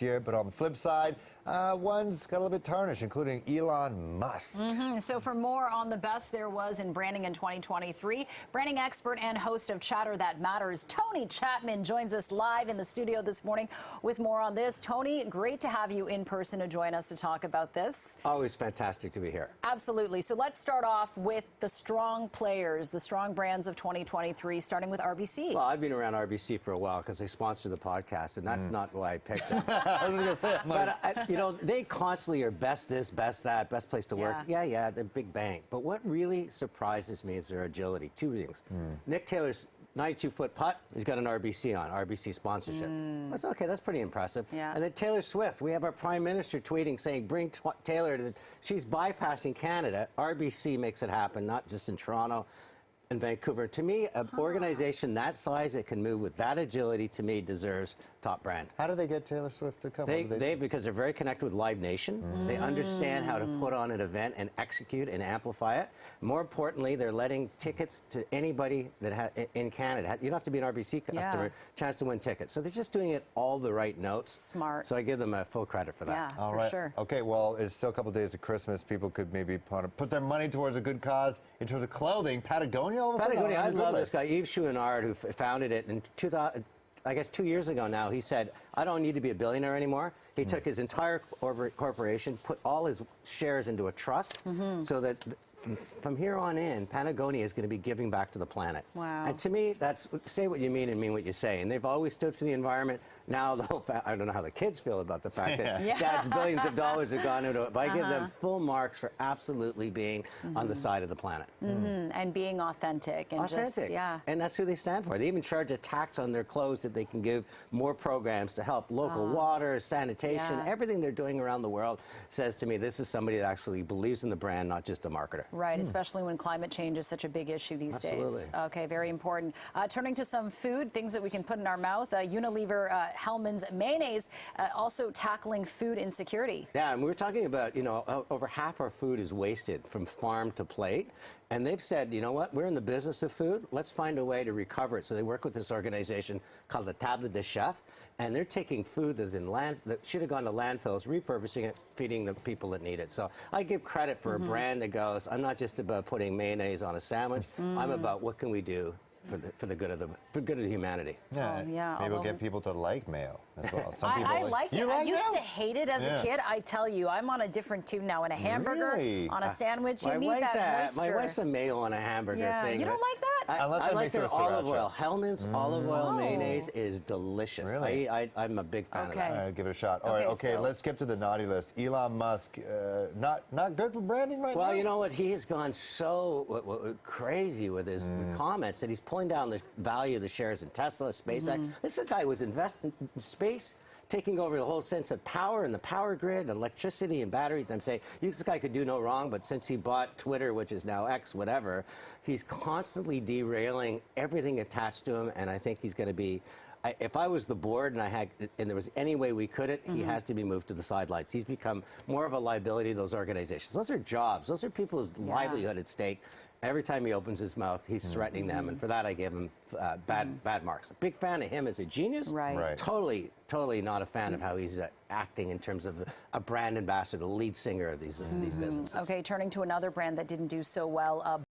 this year, but on the flip side, one's got a little bit tarnished, including Elon Musk. So for more on the best there was in branding in 2023, branding expert and host of Chatter That Matters, Tony Chapman, joins us live in the studio this morning with more on this. Tony, great to have you in person to join us to talk about this. Always fantastic to be here. Absolutely. So let's start off with the strong players, the strong brands of 2023, starting with RBC. Well, I've been around RBC for a while because they sponsor the podcast, and that's not why I picked them. I was going to say, But, you know, they constantly are best this, best that, best place to work. Yeah, they're big bank. But what really surprises me is their agility. Two things. Nick Taylor's 92-foot putt, he's got an RBC on, RBC sponsorship. That's okay, that's pretty impressive. Yeah. And then Taylor Swift, we have our Prime Minister tweeting saying, bring Taylor to she's bypassing Canada. RBC makes it happen, not just in Toronto and Vancouver. To me, an organization that size that can move with that agility, to me, deserves top brand. how do they get Taylor Swift to come? Because they're very connected with Live Nation. They understand how to put on an event and execute and amplify it. More importantly, they're letting tickets to anybody that in Canada. You don't have to be an RBC customer, chance to win tickets. So they're just doing it all the right notes. Smart. So I give them full credit for that. Yeah, All for right. sure. Okay, well, it's still a couple days of Christmas. People could maybe put their money towards a good cause in terms of clothing. Patagonia, all of a sudden, Patagonia, on I the good love list. this guy, Yves Chouinard, who founded it in 2000. I guess 2 years ago now, he said, I don't need to be a billionaire anymore. He took his entire corporation, put all his shares into a trust so that from here on in, Patagonia is going to be giving back to the planet. Wow. And to me, that's say what you mean and mean what you say. And they've always stood for the environment. Now, the whole I don't know how the kids feel about the fact that Dad's billions of dollars have gone into it. But I give them full marks for absolutely being on the side of the planet. And being authentic. And Authentic. Just, And that's who they stand for. They even charge a tax on their clothes that they can give more programs to help local water, sanitation, everything they're doing around the world says to me this is somebody that actually believes in the brand, not just a marketer. Right, especially when climate change is such a big issue these days. Okay, very important. Turning to some food, things that we can put in our mouth. Unilever Hellmann's mayonnaise also tackling food insecurity. Yeah, and we were talking about, you know, over half our food is wasted from farm to plate. And they've said, you know what, we're in the business of food. Let's find a way to recover it. So they work with this organization called the Table des Chefs, and they're taking food that's in that should have gone to landfills, repurposing it, feeding the people that need it. So I give credit for a brand that goes, I'm not just about putting mayonnaise on a sandwich. I'm about what can we do for the good of humanity. Yeah, maybe we'll get people to like mayo as well. Some people I like it. You I like used mayo? to hate it as a kid. I tell you, I'm on a different tune now. In a hamburger, Really? on a sandwich, My you need wife's that moisture. my wife's a mayo on a hamburger thing. You don't like that? Unless I it like makes it their with olive sriracha. oil. Hellmann's olive oil mayonnaise is delicious. Really? I'm a big fan of Okay. that. All right, give it a shot. All right, okay, so- let's skip to the naughty list. Elon Musk, not good for branding right now? Well, you know what? He has gone so crazy with his comments that he's pulling down the value of the shares in Tesla, SpaceX. This guy was investing in space, taking over the whole sense of power and the power grid, and electricity and batteries. I'm saying this guy could do no wrong, but since he bought Twitter, which is now X, whatever, he's constantly derailing everything attached to him, and I think he's going to be. If I was the board and there was any way we could he has to be moved to the sidelines. He's become more of a liability to those organizations. Those are jobs. Those are people's livelihood at stake. Every time he opens his mouth, he's threatening them, and for that I give him bad marks. A big fan of him as a genius. Right. Totally not a fan of how he's acting in terms of a brand ambassador, the lead singer of these businesses. Okay, turning to another brand that didn't do so well.